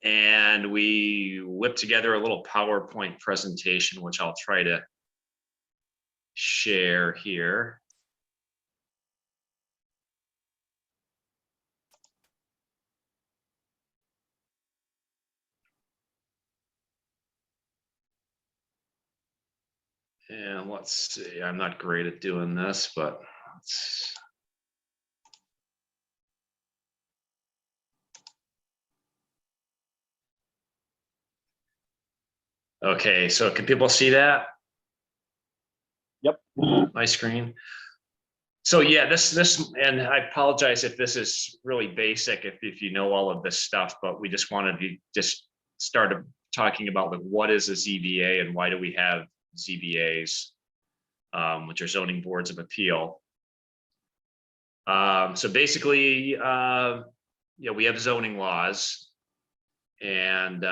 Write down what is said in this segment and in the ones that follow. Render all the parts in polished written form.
and we whipped together a little PowerPoint presentation, which I'll try to share here. And let's see, I'm not great at doing this, but let's. Okay, so can people see that? Yep. My screen. So yeah, this, and I apologize if this is really basic, if you know all of this stuff, but we just wanted to just start talking about like what is a ZBA and why do we have ZBAs, which are zoning boards of appeal. So basically, we have zoning laws, and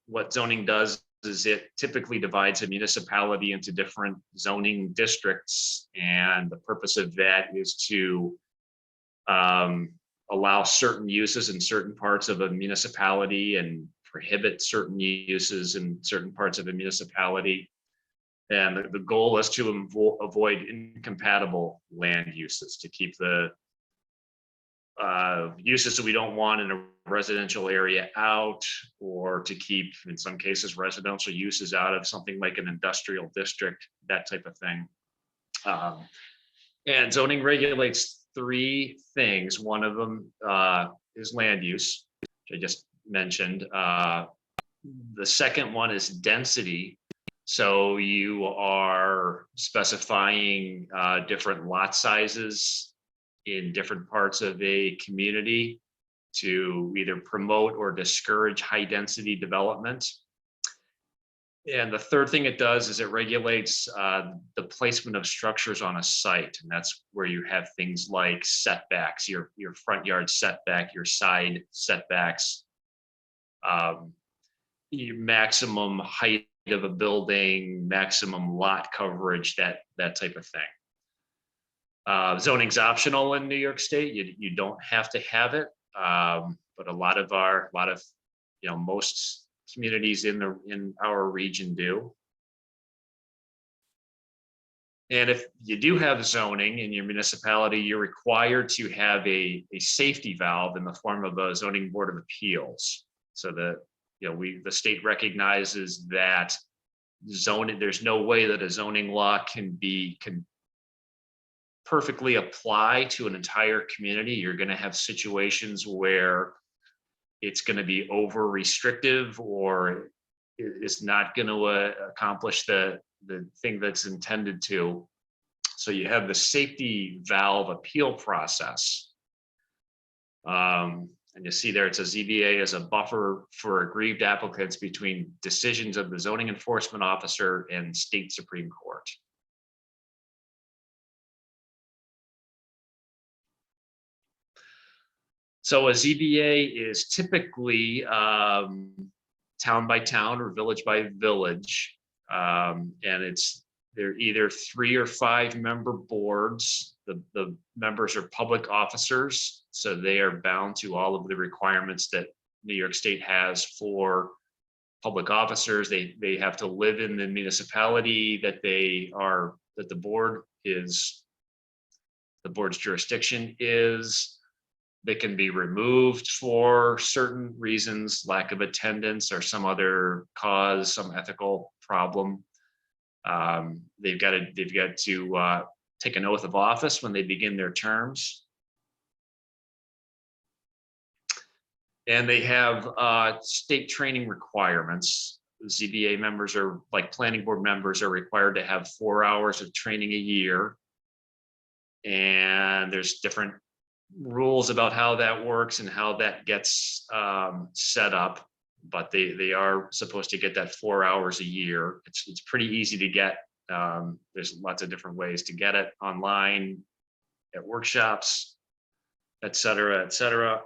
what zoning does is it typically divides a municipality into different zoning districts, and the purpose of that is to allow certain uses in certain parts of a municipality and prohibit certain uses in certain parts of a municipality. And the goal is to avoid incompatible land uses, to keep the uses that we don't want in a residential area out, or to keep, in some cases, residential uses out of something like an industrial district, that type of thing. And zoning regulates three things. One of them is land use, which I just mentioned. The second one is density. So you are specifying different lot sizes in different parts of a community to either promote or discourage high density development. And the third thing it does is it regulates the placement of structures on a site. And that's where you have things like setbacks, your front yard setback, your side setbacks, your maximum height of a building, maximum lot coverage, that type of thing. Zoning's optional in New York State. You don't have to have it, but a lot of most communities in our region do. And if you do have zoning in your municipality, you're required to have a safety valve in the form of a zoning board of appeals. So that the state recognizes that zoning, there's no way that a zoning law can perfectly apply to an entire community. You're going to have situations where it's going to be over restrictive, or it's not going to accomplish the thing that's intended to. So you have the safety valve appeal process. And you see there, it says ZBA as a buffer for aggrieved applicants between decisions of the zoning enforcement officer and state Supreme Court. So a ZBA is typically town by town or village by village, and they're either 3 or 5 member boards. The members are public officers, so they are bound to all of the requirements that New York State has for public officers. They have to live in the municipality that the board's jurisdiction is. They can be removed for certain reasons, lack of attendance or some other cause, some ethical problem. They've got to take an oath of office when they begin their terms. And they have state training requirements. ZBA members are, like planning board members, are required to have 4 hours of training a year. And there's different rules about how that works and how that gets set up, but they are supposed to get that 4 hours a year. It's pretty easy to get. There's lots of different ways to get it, online, at workshops, et cetera, et cetera.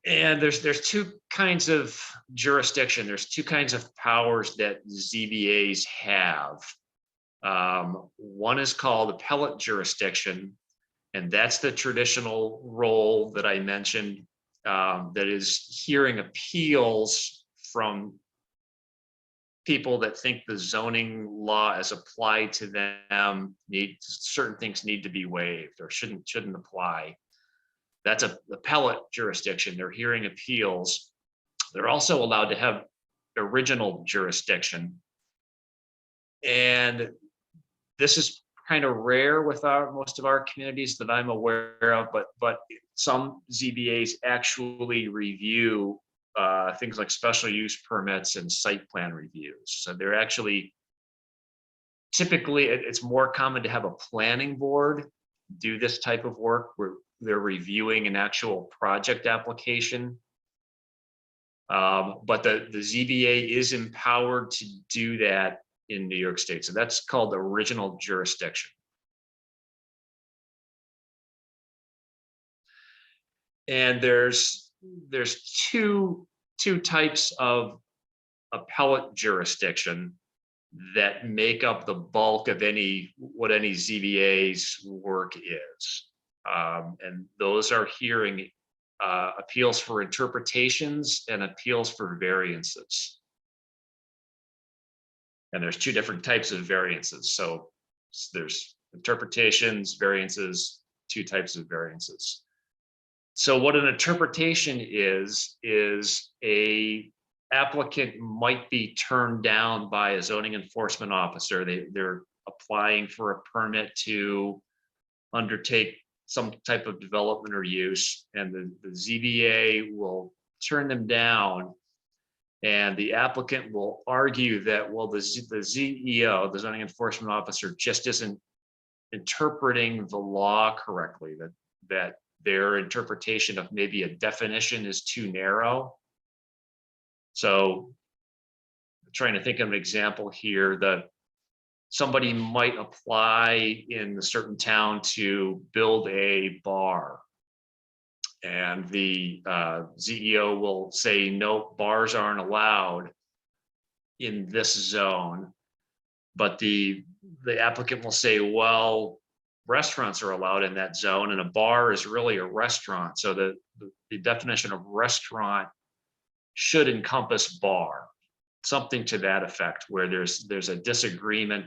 And there's two kinds of jurisdiction. There's two kinds of powers that ZBAs have. One is called appellate jurisdiction, And that's the traditional role that I mentioned, that is hearing appeals from people that think the zoning law as applied to them certain things need to be waived or shouldn't apply. That's a appellate jurisdiction. They're hearing appeals. They're also allowed to have original jurisdiction. And this is kind of rare with most of our communities that I'm aware of, but some ZBAs actually review things like special use permits and site plan reviews. So they're actually, typically it's more common to have a planning board do this type of work where they're reviewing an actual project application. But the ZBA is empowered to do that in New York State. So that's called original jurisdiction. And there's two types of appellate jurisdiction that make up the bulk of what any ZBA's work is. And those are hearing appeals for interpretations and appeals for variances. And there's two different types of variances. So there's interpretations, variances, two types of variances. So what an interpretation is a applicant might be turned down by a zoning enforcement officer. They're applying for a permit to undertake some type of development or use, and the ZBA will turn them down, and the applicant will argue that, well, the ZEO, the zoning enforcement officer, just isn't interpreting the law correctly, that their interpretation of maybe a definition is too narrow. So I'm trying to think of an example here, that somebody might apply in a certain town to build a bar, and the ZEO will say, no, bars aren't allowed in this zone. But the applicant will say, well, restaurants are allowed in that zone, and a bar is really a restaurant. So the definition of restaurant should encompass bar, something to that effect, where there's a disagreement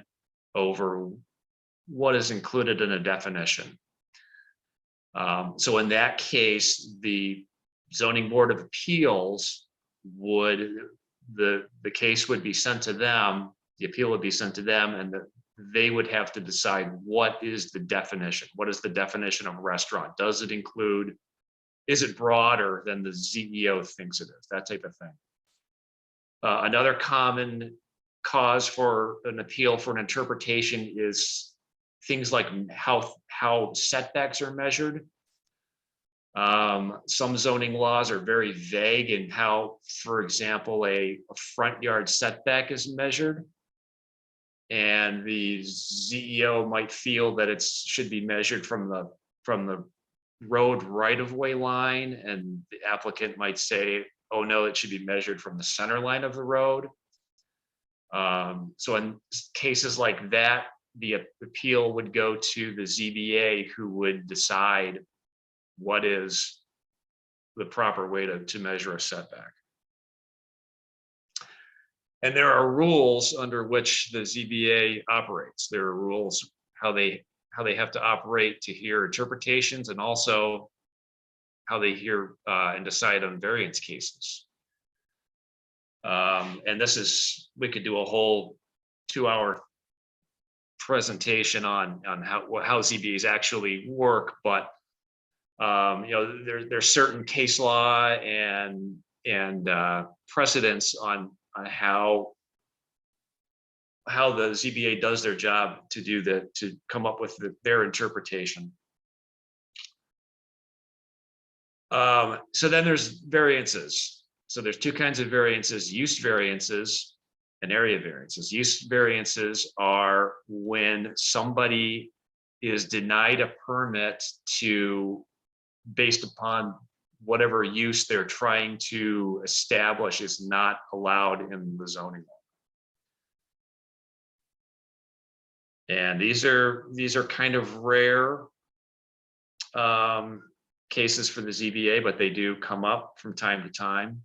over what is included in a definition. So in that case, the zoning board of appeals the case would be sent to them, the appeal would be sent to them, and they would have to decide what is the definition. What is the definition of restaurant? Does it include, is it broader than the ZEO thinks it is? That type of thing. Another common cause for an appeal for an interpretation is things like how setbacks are measured. Some zoning laws are very vague in how, for example, a front yard setback is measured. And the ZEO might feel that it should be measured from the road right-of-way line, and the applicant might say, oh no, it should be measured from the center line of the road. So in cases like that, the appeal would go to the ZBA, who would decide what is the proper way to measure a setback. And there are rules under which the ZBA operates. There are rules how they have to operate to hear interpretations, and also how they hear and decide on variance cases. And this is, we could do a whole 2-hour presentation on how ZBAs actually work, but you know, there's certain case law and precedents on how the ZBA does their job to come up with their interpretation. So then there's variances. So there's two kinds of variances: use variances and area variances. Use variances are when somebody is denied a permit based upon whatever use they're trying to establish is not allowed in the zoning law. And these are kind of rare. cases for the ZBA, but they do come up from time to time.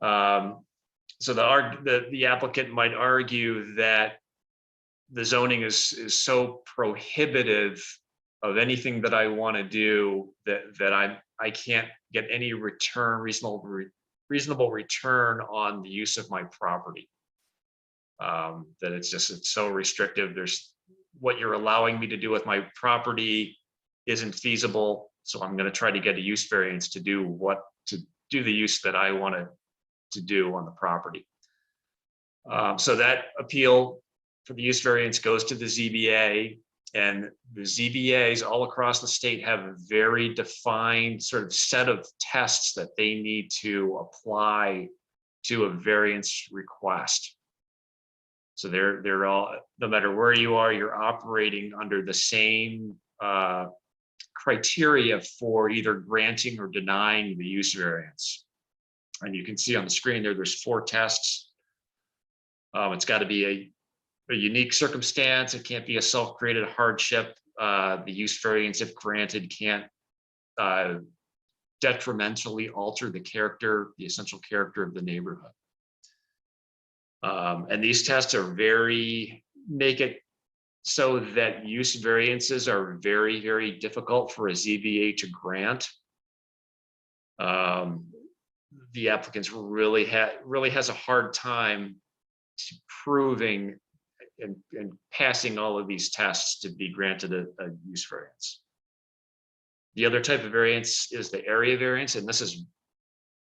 So the applicant might argue that the zoning is so prohibitive of anything that I want to do that I can't get any reasonable return on the use of my property. That it's so restrictive. There's what you're allowing me to do with my property isn't feasible. So I'm going to try to get a use variance to do the use that I want to do on the property. So that appeal for the use variance goes to the ZBA, and the ZBAs all across the state have a very defined sort of set of tests that they need to apply to a variance request. So they're all, no matter where you are, you're operating under the same criteria for either granting or denying the use variance. And you can see on the screen there's 4 tests. It's got to be a unique circumstance. It can't be a self-created hardship. The use variance, if granted, can't detrimentally alter the essential character of the neighborhood. And these tests make it so that use variances are very, very difficult for a ZBA to grant. The applicants really has a hard time proving and passing all of these tests to be granted a use variance. The other type of variance is the area variance, and this is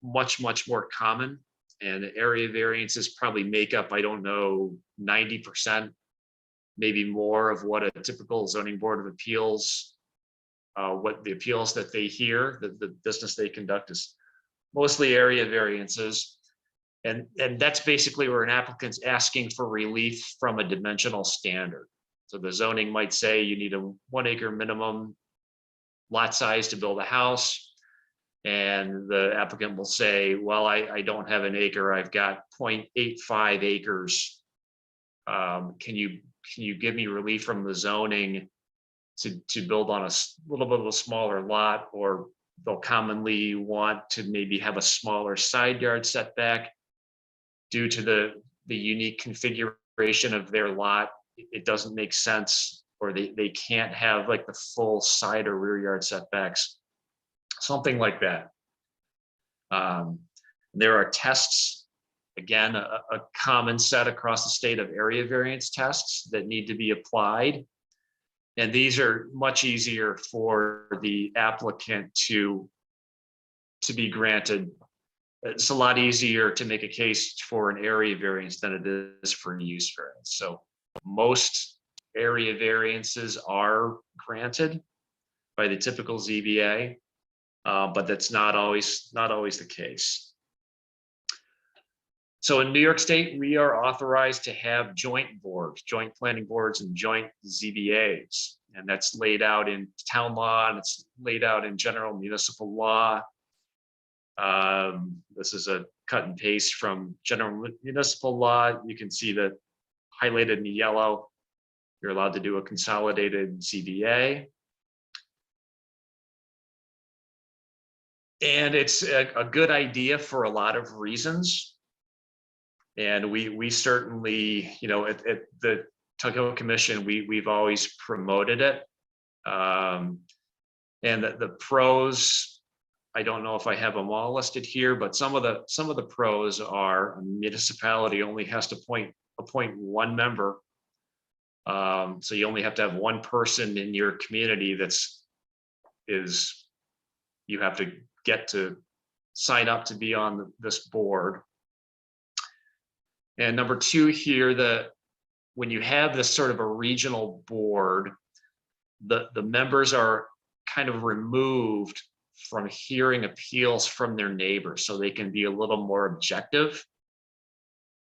much, much more common. And area variances probably make up, I don't know, 90%, maybe more of what a typical zoning board of appeals, what the appeals that they hear, the business they conduct is mostly area variances. And that's basically where an applicant's asking for relief from a dimensional standard. So the zoning might say you need a 1 acre minimum lot size to build a house. And the applicant will say, well, I don't have an acre, I've got 0.85 acres. Can you give me relief from the zoning to build on a little bit of a smaller lot? Or they'll commonly want to maybe have a smaller side yard setback due to the unique configuration of their lot. It doesn't make sense, or they can't have like the full side or rear yard setbacks, something like that. There are tests, again, a common set across the state of area variance tests that need to be applied. And these are much easier for the applicant to be granted. It's a lot easier to make a case for an area variance than it is for a use variance. So most area variances are granted by the typical ZBA, but that's not always the case. So in New York State, we are authorized to have joint boards, joint planning boards, and joint ZBAs. And that's laid out in town law, and it's laid out in general municipal law. This is a cut and paste from general municipal law. You can see that highlighted in yellow, you're allowed to do a consolidated ZBA. And it's a good idea for a lot of reasons. And we certainly, at the Tuckahoe Commission, we've always promoted it. And the pros, I don't know if I have them all listed here, but some of the pros are a municipality only has to appoint 1 member. So you only have to have 1 person in your community you have to get to sign up to be on this board. And number 2 here, when you have this sort of a regional board, the members are kind of removed from hearing appeals from their neighbors, so they can be a little more objective.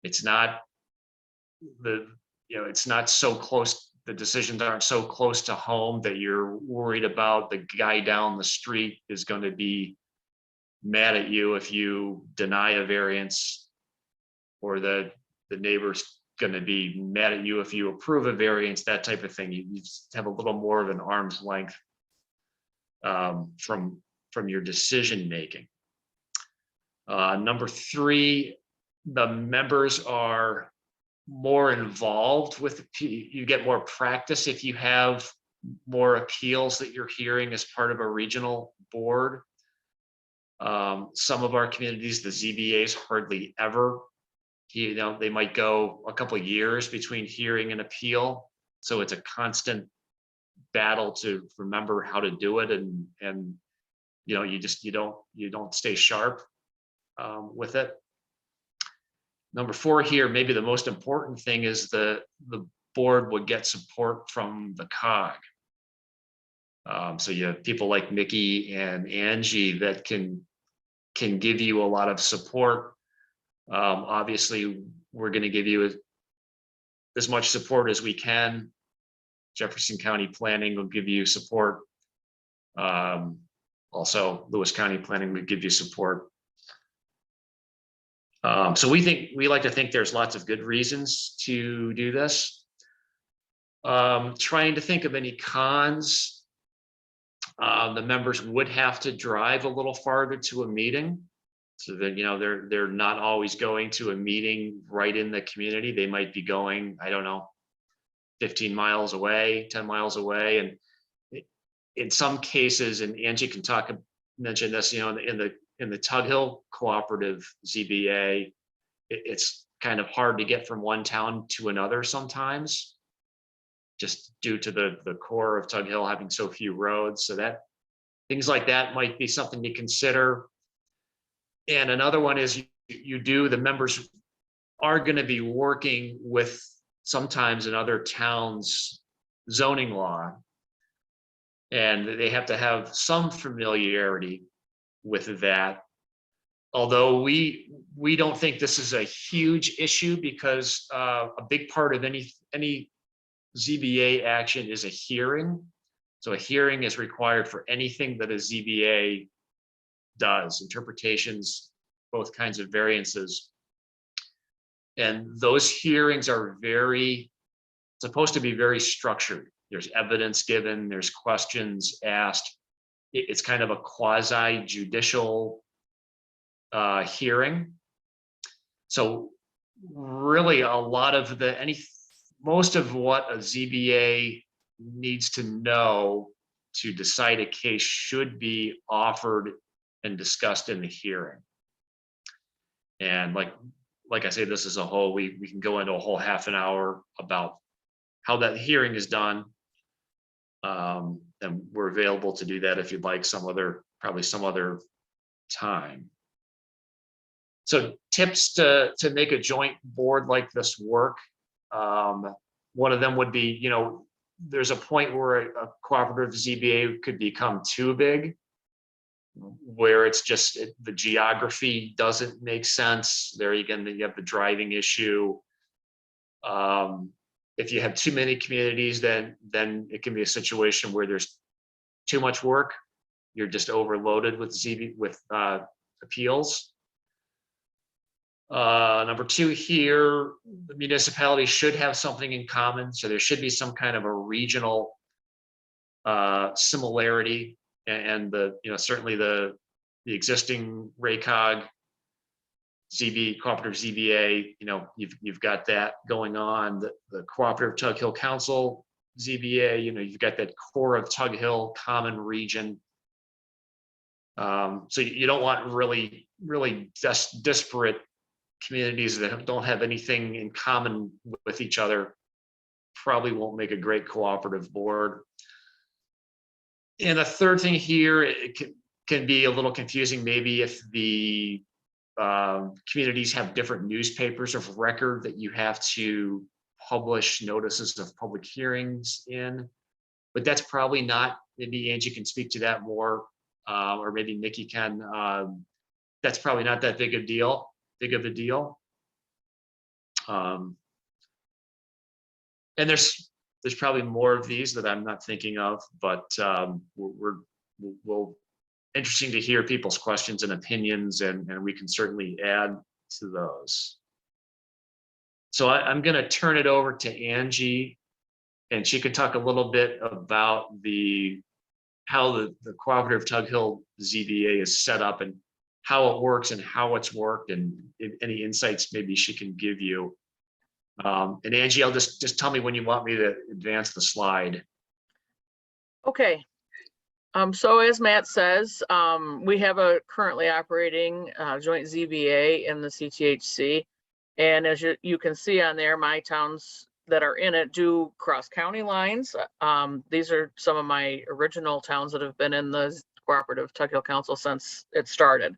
It's not it's not so close, the decisions aren't so close to home that you're worried about the guy down the street is going to be mad at you if you deny a variance, or the neighbor's going to be mad at you if you approve a variance, that type of thing. You just have a little more of an arm's length from your decision making. Number 3, the members are more involved with, you get more practice if you have more appeals that you're hearing as part of a regional board. Some of our communities, the ZBAs, hardly ever, they might go a couple of years between hearing an appeal. So it's a constant battle to remember how to do it. And you don't stay sharp with it. Number 4 here, maybe the most important thing is the board would get support from the COG. So you have people like Mickey and Angie that can give you a lot of support. Obviously, we're going to give you as much support as we can. Jefferson County Planning will give you support. Also, Lewis County Planning would give you support. So we like to think there's lots of good reasons to do this. Trying to think of any cons. The members would have to drive a little farther to a meeting, so that they're not always going to a meeting right in the community. They might be going, I don't know, 15 miles away, 10 miles away, and in some cases, and Angie can mention this, in the Tug Hill Cooperative ZBA, it's kind of hard to get from one town to another sometimes, just due to the core of Tug Hill having so few roads. So that things like that might be something to consider. And another one is the members are going to be working with sometimes in other towns zoning law, and they have to have some familiarity with that. Although we don't think this is a huge issue, because a big part of any ZBA action is a hearing. So a hearing is required for anything that a ZBA does, interpretations, both kinds of variances. And those hearings are supposed to be very structured. There's evidence given, there's questions asked. It's kind of a quasi-judicial hearing. So really most of what a ZBA needs to know to decide a case should be offered and discussed in the hearing. And like I say, this is we can go into a whole half an hour about how that hearing is done. And we're available to do that if you'd like probably some other time. So tips to make a joint board like this work. One of them would be, there's a point where a cooperative ZBA could become too big, where it's just the geography doesn't make sense. There again, you have the driving issue. If you have too many communities, then it can be a situation where there's too much work. You're just overloaded with appeals. Number 2 here, the municipality should have something in common. So there should be some kind of a regional similarity, and certainly the existing RACOG cooperative ZBA, you've got that going on. The cooperative Tug Hill Council ZBA, you've got that core of Tug Hill common region. So you don't want really disparate communities that don't have anything in common with each other. Probably won't make a great cooperative board. And the third thing here, it can be a little confusing maybe if the communities have different newspapers of record that you have to publish notices of public hearings in, but that's probably not, maybe Angie can speak to that more, or maybe Nikki can. That's probably not that big of a deal. And there's probably more of these that I'm not thinking of, but we'll interesting to hear people's questions and opinions, and we can certainly add to those. So I'm going to turn it over to Angie, and she could talk a little bit about how the Cooperative Tug Hill ZBA is set up and how it works and how it's worked, and if any insights maybe she can give you. And Angie, I'll just tell me when you want me to advance the slide. Okay. So as Matt says, we have a currently operating joint ZBA in the CTHC. And as you can see on there, my towns that are in it do cross county lines. These are some of my original towns that have been in the Cooperative Tug Hill Council since it started.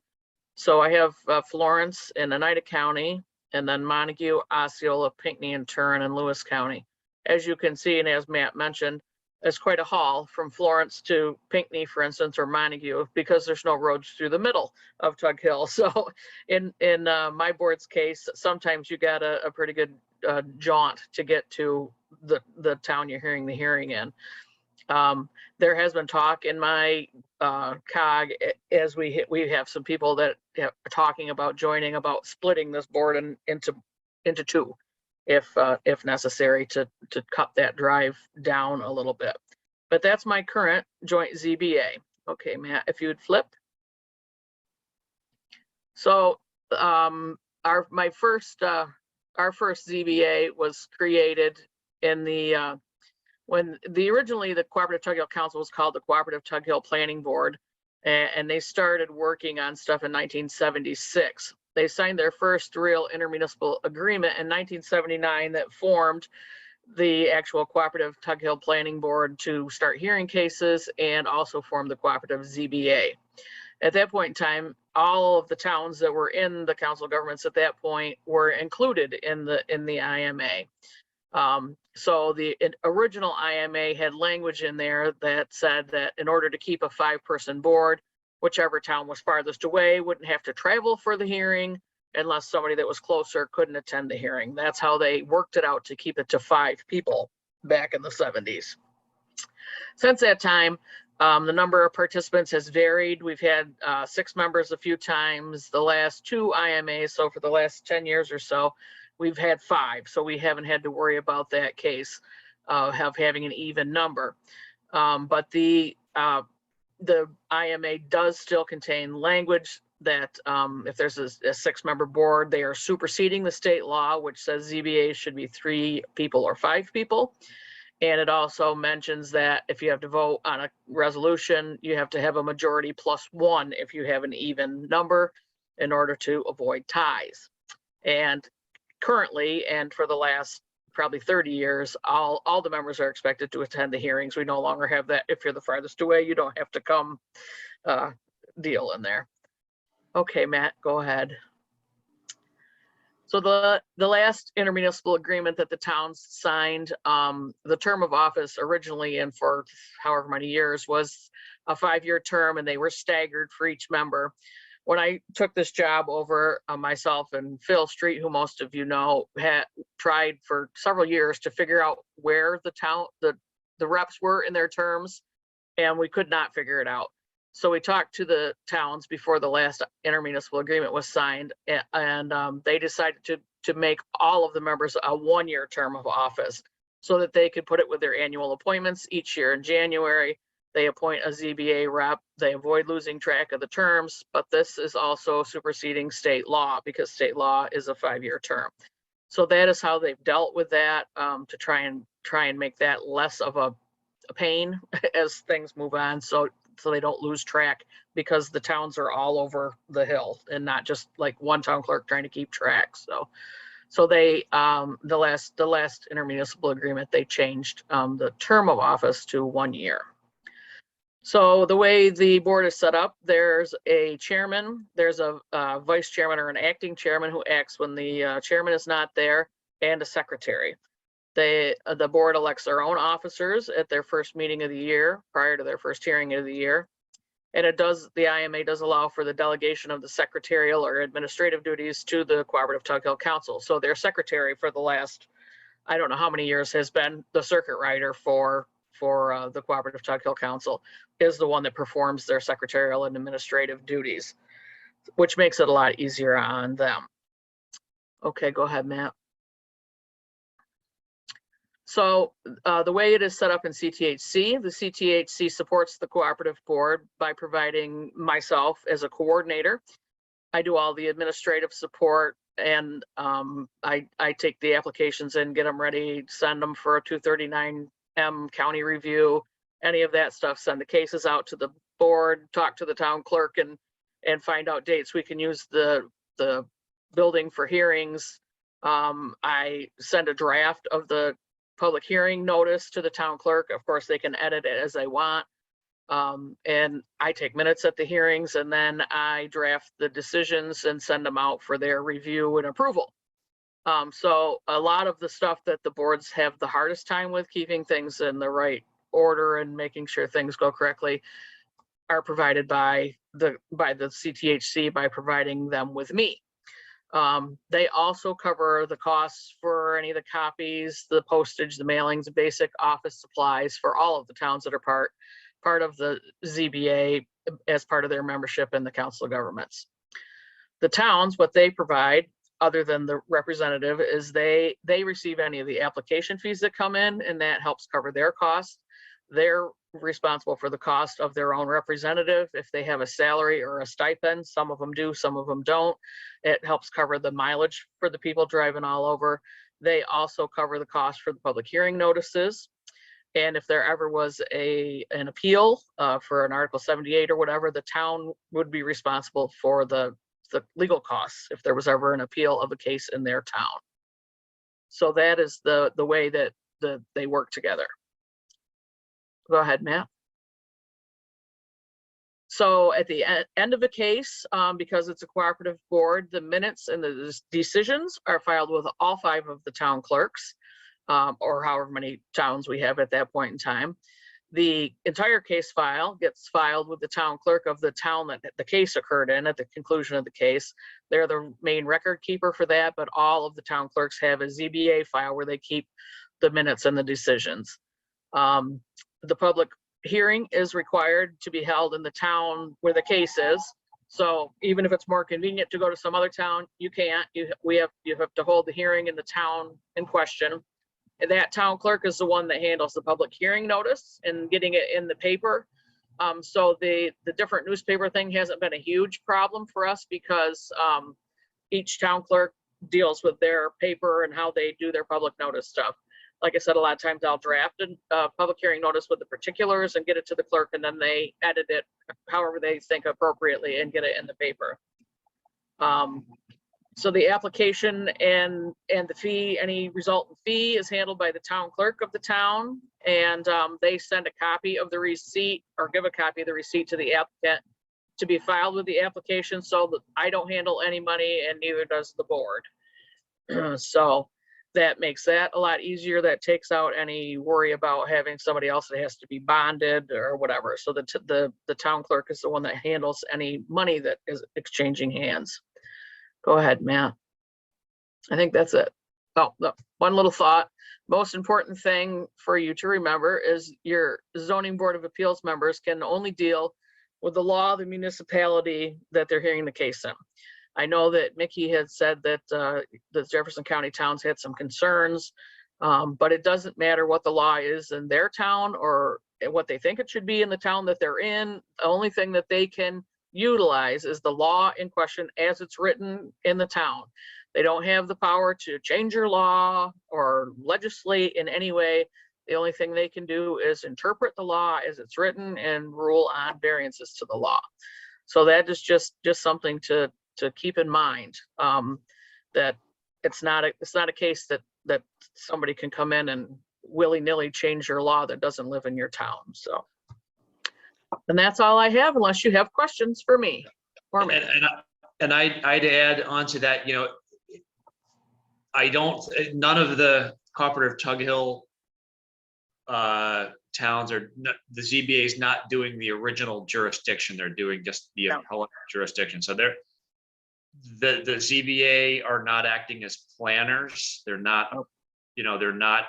So I have Florence in Oneida County, and then Montague, Osceola, Pinckney, and Turin in Lewis County. As you can see, and as Matt mentioned, it's quite a haul from Florence to Pinckney, for instance, or Montague, because there's no roads through the middle of Tug Hill. So in my board's case, sometimes you got a pretty good jaunt to get to the town you're hearing the hearing in. There has been talk in my COG as we have some people that are talking about joining, about splitting this board into two, if necessary, to cut that drive down a little bit. But that's my current joint ZBA. Okay, Matt, if you would flip. So our first ZBA was created in the originally the Cooperative Tug Hill Council was called the Cooperative Tug Hill Planning Board, and they started working on stuff in 1976. They signed their first real intermunicipal agreement in 1979 that formed the actual Cooperative Tug Hill Planning Board to start hearing cases, and also formed the Cooperative ZBA. At that point in time, all of the towns that were in the council governments at that point were included in the IMA. So the original IMA had language in there that said that in order to keep a 5-person board, whichever town was farthest away wouldn't have to travel for the hearing unless somebody that was closer couldn't attend the hearing. That's how they worked it out to keep it to 5 people back in the 70s. Since that time, the number of participants has varied. We've had 6 members a few times. The last 2 IMAs, so for the last 10 years or so, we've had 5, so we haven't had to worry about that case of having an even number. But the IMA does still contain language that if there's a 6-member board, they are superseding the state law, which says ZBAs should be 3 people or 5 people. And it also mentions that if you have to vote on a resolution, you have to have a majority +1 if you have an even number in order to avoid ties. And currently, and for the last probably 30 years, all the members are expected to attend the hearings. We no longer have that. If you're the farthest away, you don't have to come deal in there. Okay, Matt, go ahead. So the last intermunicipal agreement that the towns signed, the term of office originally, and for however many years, was a 5-year term, and they were staggered for each member. When I took this job over, myself and Phil Street, who most of you know, had tried for several years to figure out where the reps were in their terms, and we could not figure it out. So we talked to the towns before the last intermunicipal agreement was signed, and they decided to make all of the members a 1-year term of office so that they could put it with their annual appointments each year in January. They appoint a ZBA rep. They avoid losing track of the terms, but this is also superseding state law because state law is a 5-year term. So that is how they've dealt with that, to try and make that less of a pain as things move on, so they don't lose track, because the towns are all over the hill and not just like one town clerk trying to keep track. So they the last intermunicipal agreement, they changed the term of office to 1 year. So the way the board is set up, there's a chairman, there's a vice chairman or an acting chairman who acts when the chairman is not there, and a secretary. The board elects their own officers at their first meeting of the year, prior to their first hearing of the year. And the IMA does allow for the delegation of the secretarial or administrative duties to the Cooperative Tug Hill Council. So their secretary for the last, I don't know how many years, has been the circuit rider for the Cooperative Tug Hill Council, is the one that performs their secretarial and administrative duties, which makes it a lot easier on them. Okay, go ahead, Matt. So the way it is set up in CTHC, the CTHC supports the cooperative board by providing myself as a coordinator. I do all the administrative support, and I take the applications and get them ready, send them for a 239M county review, any of that stuff, send the cases out to the board, talk to the town clerk and find out dates we can use the building for hearings. I send a draft of the public hearing notice to the town clerk. Of course, they can edit it as they want. And I take minutes at the hearings, and then I draft the decisions and send them out for their review and approval. So a lot of the stuff that the boards have the hardest time with, keeping things in the right order and making sure things go correctly, are provided by the CTHC by providing them with me. They also cover the costs for any of the copies, the postage, the mailings, the basic office supplies for all of the towns that are part of the ZBA as part of their membership in the Council of Governments. The towns, what they provide, other than the representative, is they receive any of the application fees that come in, and that helps cover their costs. They're responsible for the cost of their own representative. If they have a salary or a stipend, some of them do, some of them don't. It helps cover the mileage for the people driving all over. They also cover the cost for the public hearing notices. And if there ever was an appeal for an Article 78 or whatever, the town would be responsible for the legal costs if there was ever an appeal of a case in their town. So that is the way that they work together. Go ahead, Matt. So at the end of a case, because it's a cooperative board, the minutes and the decisions are filed with all 5 of the town clerks, or however many towns we have at that point in time. The entire case file gets filed with the town clerk of the town that the case occurred in at the conclusion of the case. They're the main record keeper for that, but all of the town clerks have a ZBA file where they keep the minutes and the decisions. The public hearing is required to be held in the town where the case is. So even if it's more convenient to go to some other town, you can't. You have to hold the hearing in the town in question. And that town clerk is the one that handles the public hearing notice and getting it in the paper. So the different newspaper thing hasn't been a huge problem for us because each town clerk deals with their paper and how they do their public notice stuff. Like I said, a lot of times I'll draft a public hearing notice with the particulars and get it to the clerk, and then they edit it however they think appropriately and get it in the paper. So the application and the fee, any resultant fee, is handled by the town clerk of the town, and they send a copy of the receipt or give a copy of the receipt to the applicant to be filed with the application, so that I don't handle any money and neither does the board. So that makes that a lot easier. That takes out any worry about having somebody else that has to be bonded or whatever. So the town clerk is the one that handles any money that is exchanging hands. Go ahead, Matt. I think that's it. Oh, no, one little thought. Most important thing for you to remember is your zoning board of appeals members can only deal with the law of the municipality that they're hearing the case in. I know that Mickey had said that the Jefferson County towns had some concerns, but it doesn't matter what the law is in their town or what they think it should be in the town that they're in. The only thing that they can utilize is the law in question as it's written in the town. They don't have the power to change your law or legislate in any way. The only thing they can do is interpret the law as it's written and rule on variances to the law. So that is just something to keep in mind, that it's not a case that somebody can come in and willy-nilly change your law that doesn't live in your town. So, and that's all I have, unless you have questions for me. And I'd add on to that, you know, none of the Cooperative Tug Hill towns are, the ZBA is not doing the original jurisdiction. They're doing just the appellate jurisdiction. So the ZBA are not acting as planners. They're not, you know, they're not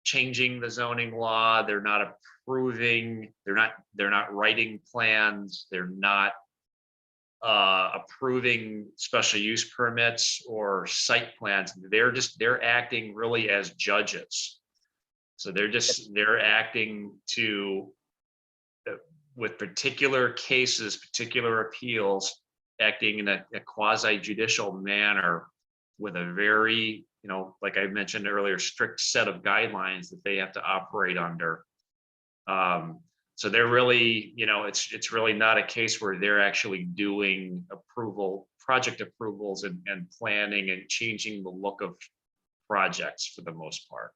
changing the zoning law. They're not approving. They're not writing plans. They're not approving special use permits or site plans. They're acting really as judges. So they're acting to, with particular cases, particular appeals, acting in a quasi judicial manner with a very, like I mentioned earlier, strict set of guidelines that they have to operate under. So they're really, it's really not a case where they're actually doing project approvals and planning and changing the look of projects for the most part.